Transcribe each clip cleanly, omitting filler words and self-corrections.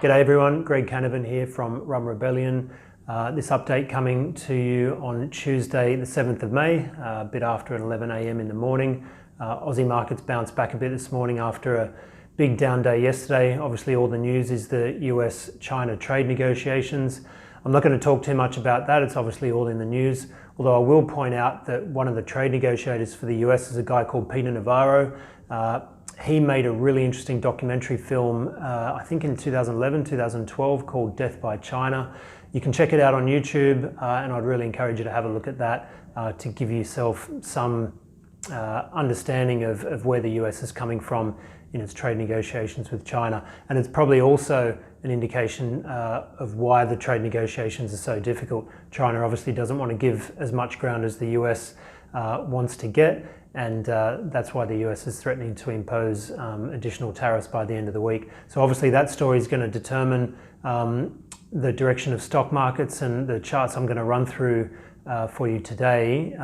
G'day everyone, Greg Canavan here from Rum Rebellion. This update coming to you on Tuesday the 7th of May, a bit after 11 a.m. in the morning. Aussie markets bounced back a bit this morning after a big down day yesterday. Obviously all the news is the US-China trade negotiations. I'm not going to talk too much about that, it's obviously all in the news, although I will point out that one of the trade negotiators for the US is a guy called Peter Navarro. He made a really interesting documentary film, I think in 2011, 2012, called Death by China. You can check it out on YouTube, and I'd really encourage you to have a look at that to give yourself some understanding of where the US is coming from in its trade negotiations with China. And it's probably also an indication of why the trade negotiations are so difficult. China obviously doesn't want to give as much ground as the US wants to get, and that's why the US is threatening to impose additional tariffs by the end of the week. So obviously that story is going to determine the direction of stock markets, and the charts I'm going to run through for you today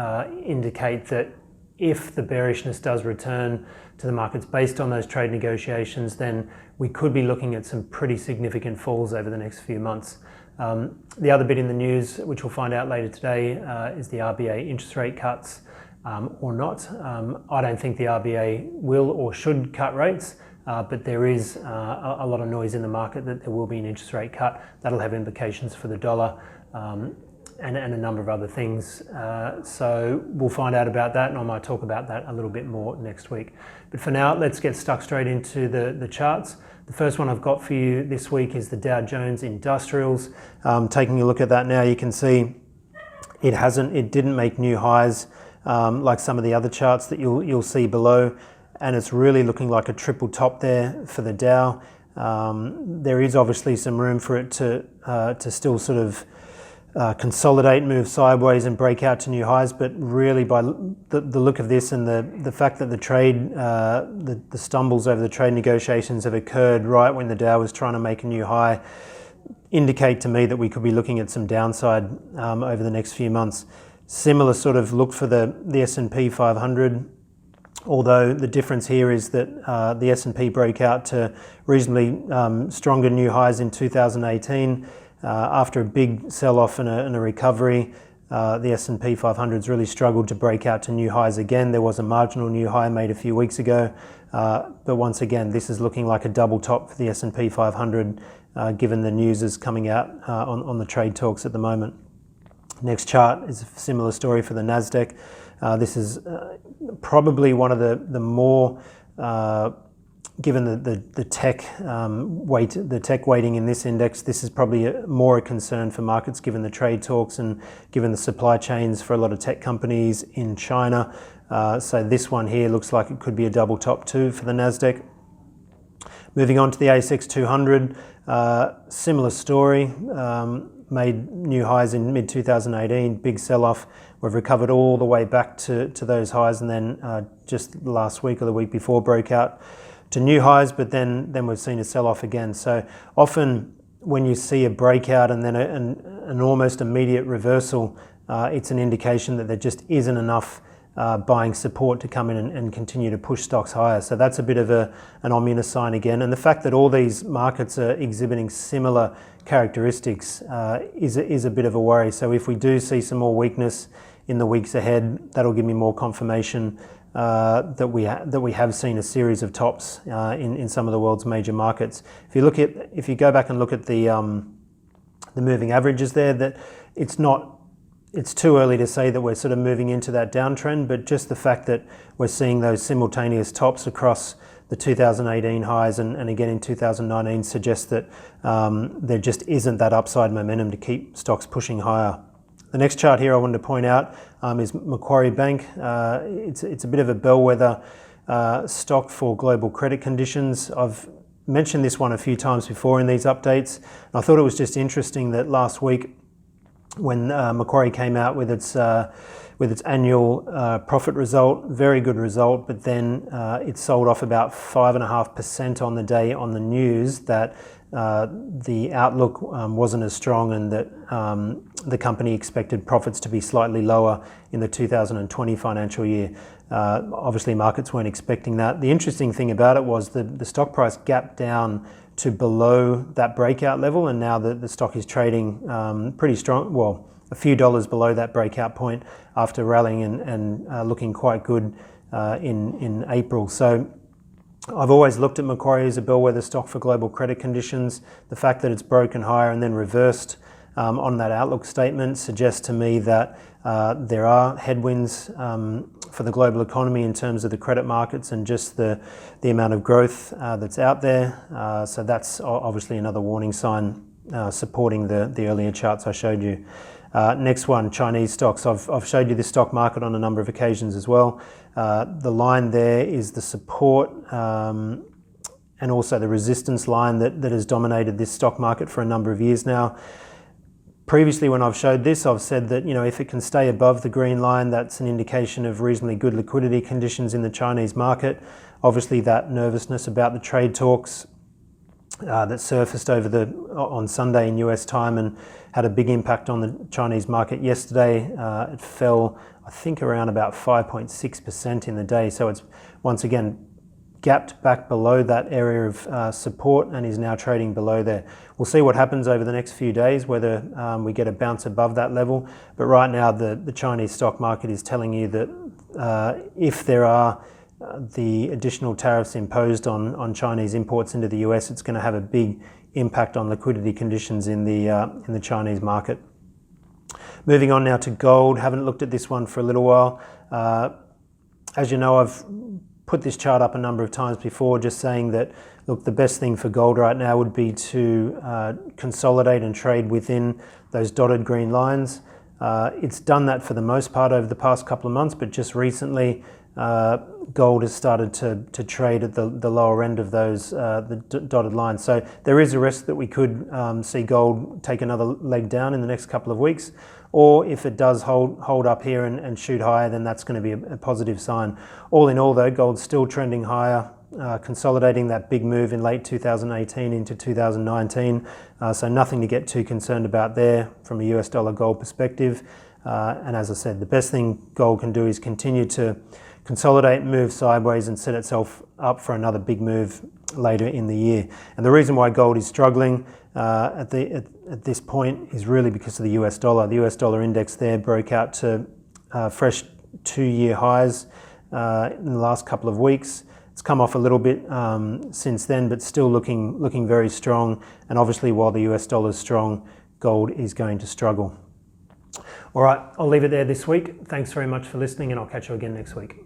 indicate that if the bearishness does return to the markets based on those trade negotiations, then we could be looking at some pretty significant falls over the next few months. The other bit in the news, which we'll find out later today, is the RBA interest rate cuts or not. I don't think the RBA will or should cut rates, but there is a lot of noise in the market that there will be an interest rate cut. That'll have implications for the dollar and a number of other things. So we'll find out about that, and I might talk about that a little bit more next week. But for now, let's get stuck straight into the charts. The first one I've got for you this week is the Dow Jones Industrials. Taking a look at that now, you can see it didn't make new highs like some of the other charts that you'll see below, and it's really looking like a triple top there for the Dow. There is obviously some room for it to still sort of consolidate, move sideways and break out to new highs, but really by the look of this and the fact that the stumbles over the trade negotiations have occurred right when the Dow was trying to make a new high, indicate to me that we could be looking at some downside over the next few months. Similar sort of look for the S&P 500, although the difference here is that the S&P broke out to reasonably stronger new highs in 2018. After a big sell-off and a recovery, the S&P 500's really struggled to break out to new highs again. There was a marginal new high made a few weeks ago, but once again, this is looking like a double top for the S&P 500, given the news is coming out on the trade talks at the moment. Next chart is a similar story for the Nasdaq. This is probably one of the more given the tech weighting in this index, this is probably more a concern for markets given the trade talks and given the supply chains for a lot of tech companies in China. So this one here looks like it could be a double top too for the Nasdaq. Moving on to the ASX 200, similar story. Made new highs in mid-2018, big sell-off. We've recovered all the way back to those highs, and then just last week or the week before broke out to new highs, but then we've seen a sell-off again. So often when you see a breakout and then an almost immediate reversal, it's an indication that there just isn't enough buying support to come in and continue to push stocks higher. So that's a bit of an ominous sign again. And the fact that all these markets are exhibiting similar characteristics is a bit of a worry. So if we do see some more weakness in the weeks ahead, that'll give me more confirmation that we have seen a series of tops in some of the world's major markets. If you go back and look at the moving averages there, that it's too early to say that we're sort of moving into that downtrend, but just the fact that we're seeing those simultaneous tops across the 2018 highs and again in 2019 suggests that there just isn't that upside momentum to keep stocks pushing higher. The next chart here I wanted to point out is Macquarie Bank. It's a bit of a bellwether stock for global credit conditions. I've mentioned this one a few times before in these updates. And I thought it was just interesting that last week when Macquarie came out with its annual profit result, very good result, but then it sold off about 5.5% on the day on the news that the outlook wasn't as strong and that the company expected profits to be slightly lower in the 2020 financial year. Obviously markets weren't expecting that. The interesting thing about it was the stock price gapped down to below that breakout level, and now the stock is trading pretty strong, well, a few dollars below that breakout point after rallying and looking quite good in April. So I've always looked at Macquarie as a bellwether stock for global credit conditions. The fact that it's broken higher and then reversed on that outlook statement suggests to me that there are headwinds for the global economy in terms of the credit markets and just the amount of growth that's out there. So that's obviously another warning sign supporting the earlier charts I showed you. Next one, Chinese stocks. I've showed you this stock market on a number of occasions as well. The line there is the support and also the resistance line that has dominated this stock market for a number of years now. Previously, when I've showed this, I've said that, you know, if it can stay above the green line, that's an indication of reasonably good liquidity conditions in the Chinese market. Obviously, that nervousness about the trade talks that surfaced on Sunday in US time and had a big impact on the Chinese market yesterday. It fell, I think, around about 5.6% in the day. So it's once again gapped back below that area of support and is now trading below there. We'll see what happens over the next few days, whether we get a bounce above that level. But right now, the Chinese stock market is telling you that if there are the additional tariffs imposed on Chinese imports into the US, it's going to have a big impact on liquidity conditions in the Chinese market. Moving on now to gold. Haven't looked at this one for a little while. As you know, I've put this chart up a number of times before, just saying that, look, the best thing for gold right now would be to consolidate and trade within those dotted green lines. It's done that for the most part over the past couple of months, but just recently gold has started to trade at the lower end of those the dotted lines. So there is a risk that we could see gold take another leg down in the next couple of weeks, or if it does hold up here and shoot higher, then that's going to be a positive sign. All in all though, gold's still trending higher, consolidating that big move in late 2018 into 2019. So nothing to get too concerned about there from a US dollar gold perspective. And as I said, the best thing gold can do is continue to consolidate, move sideways and set itself up for another big move later in the year. And the reason why gold is struggling at this point is really because of the US dollar. The US dollar index there broke out to fresh 2-year highs in the last couple of weeks. It's come off a little bit since then, but still looking very strong. And obviously, while the US dollar is strong, gold is going to struggle. All right, I'll leave it there this week. Thanks very much for listening, and I'll catch you again next week.